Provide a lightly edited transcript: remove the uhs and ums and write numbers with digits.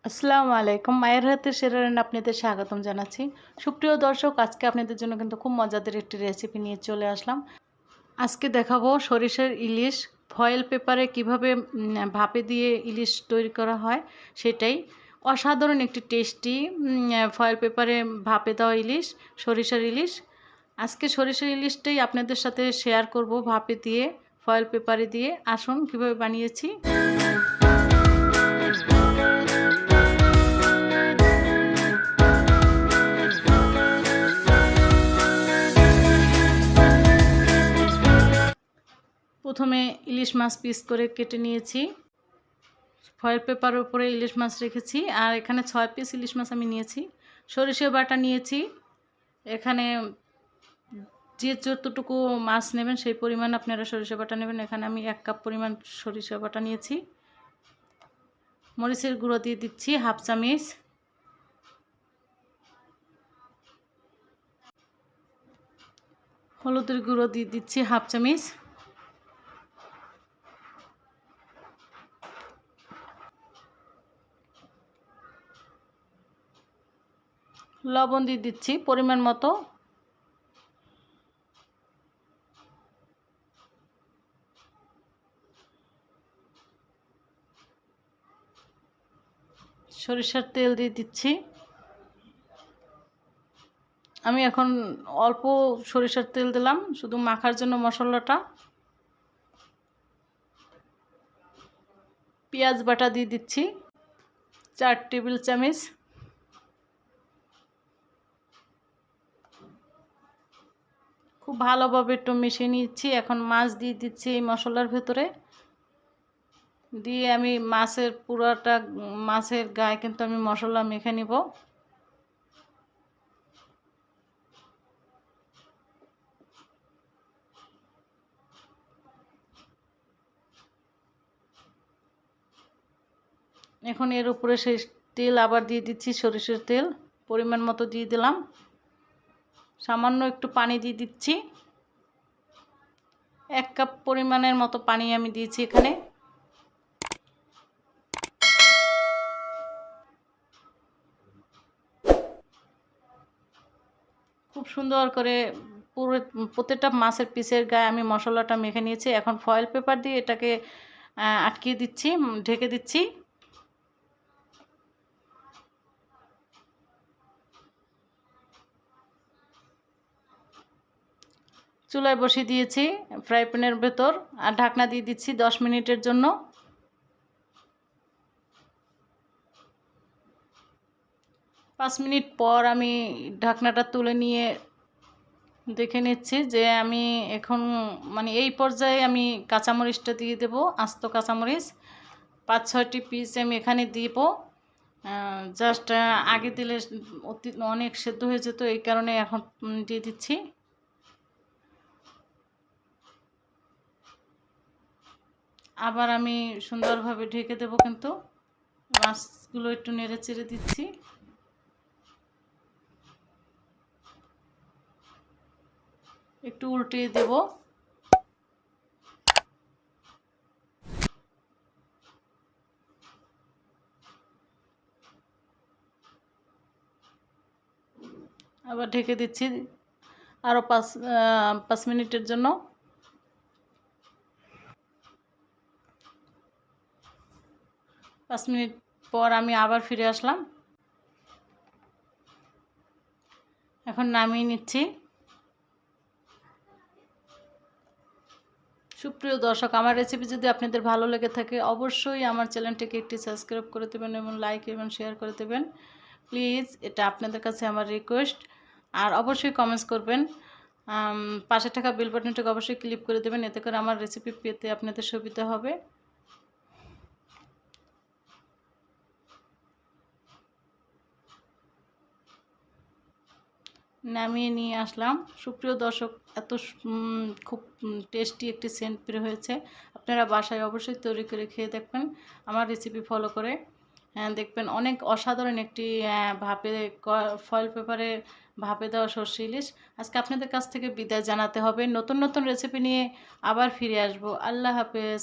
আসসালামু আলাইকুম। মায়ের হাতের সেরা রান্না আপনাদের স্বাগতম জানাচ্ছি। সুপ্রিয় দর্শক, আজকে আপনাদের জন্য কিন্তু খুব মজাদার একটি রেসিপি নিয়ে চলে আসলাম। আজকে দেখাবো সরিষার ইলিশ ফয়েল পেপারে কিভাবে ভাপে দিয়ে ইলিশ তৈরি করা হয় সেটাই। অসাধারণ একটি টেস্টি ফয়েল পেপারে ভাপে দেওয়া ইলিশ, সরিষার ইলিশ। আজকে সরিষার ইলিশটাই আপনাদের সাথে শেয়ার করব ভাপে দিয়ে, ফয়েল পেপারে দিয়ে। আসুন কিভাবে বানিয়েছি। প্রথমে ইলিশ মাছ পিস করে কেটে নিয়েছি। ফয়েল পেপারের উপরে ইলিশ মাছ রেখেছি, আর এখানে 6 পিস ইলিশ মাছ আমি নিয়েছি। সরিষা বাটা নিয়েছি। এখানে যে যতটুকু মাছ নেবেন সেই পরিমাণ আপনারা সরিষা বাটা নেবেন। এখানে আমি 1 কাপ পরিমাণ সরিষা বাটা নিয়েছি। মরিচের গুঁড়ো দিয়ে দিচ্ছি হাফ চামচ। হলুদের গুঁড়ো দিয়ে দিচ্ছি হাফ চামচ। লবণ দিয়ে দিচ্ছি পরিমাণ মতো। সরিষার তেল দিয়ে দিচ্ছি। আমি এখন অল্প সরিষার তেল দিলাম শুধু মাখার জন্য মশলাটা। পেঁয়াজ বাটা দিয়ে দিচ্ছি 4 টেবিল চামচ। খুব ভালোভাবে একটু মিশিয়ে নিচ্ছি। এখন মাছ দিয়ে দিচ্ছি এই মশলার ভেতরে। দিয়ে আমি মাছের গায়ে কিন্তু আমি মশলা মেখে নিব। এখন এর উপরে সেই তেল আবার দিয়ে দিচ্ছি, সরিষার তেল পরিমাণ মতো দিয়ে দিলাম। সামান্য একটু পানি দিয়ে দিচ্ছি। 1 কাপ পরিমাণের মতো পানি আমি দিয়েছি এখানে। খুব সুন্দর করে প্রত্যেকটা মাছের পিসের গায়ে আমি মশলাটা মেখে নিয়েছি। এখন ফয়েল পেপার দিয়ে এটাকে আটকিয়ে দিচ্ছি, ঢেকে দিচ্ছি। চুলায় বসিয়ে দিয়েছি ফ্রাই প্যানের ভেতর, আর ঢাকনা দিয়ে দিচ্ছি 10 মিনিটের জন্য। 5 মিনিট পর আমি ঢাকনাটা তুলে নিয়ে দেখে নিচ্ছি যে আমি এখন এই পর্যায়ে আমি কাঁচামরিচটা দিয়ে দেব। আস্ত কাঁচামরিচ 5-6টি পিস আমি এখানে দিব। জাস্ট আগে দিলে অনেক সেদ্ধ হয়ে যেত, এই কারণে এখন দিয়ে দিচ্ছি। আবার আমি সুন্দরভাবে ঢেকে দেব, কিন্তু মাছগুলো একটু নেড়ে চেড়ে দিচ্ছি। একটু উল্টিয়ে দেব। আবার ঢেকে দিচ্ছি আরও 5 মিনিটের জন্য। 5 মিনিট পর আমি আবার ফিরে আসলাম। এখন নামিয়ে নিচ্ছি। সুপ্রিয় দর্শক, আমার রেসিপি যদি আপনাদের ভালো লেগে থাকে অবশ্যই আমার চ্যানেলটিকে একটি সাবস্ক্রাইব করে দেবেন এবং লাইক এবং শেয়ার করে দেবেন প্লিজ। এটা আপনাদের কাছে আমার রিকোয়েস্ট। আর অবশ্যই কমেন্টস করবেন। পাশে থাকা বেল বাটনটাকে অবশ্যই ক্লিক করে দেবেন, এতে করে আমার রেসিপি পেতে আপনাদের সুবিধা হবে। নামিয়ে নিয়ে আসলাম। সুপ্রিয় দর্শক, এত খুব টেস্টি একটি সেন্ট বের হয়েছে। আপনারা বাসায় অবশ্যই তৈরি করে খেয়ে দেখবেন আমার রেসিপি ফলো করে। দেখবেন অনেক অসাধারণ একটি ফয়েল পেপারে ভাপে দেওয়া সরষে ইলিশ। আজকে আপনাদের কাছ থেকে বিদায় জানাতে হবে। নতুন নতুন রেসিপি নিয়ে আবার ফিরে আসবো। আল্লাহ হাফেজ।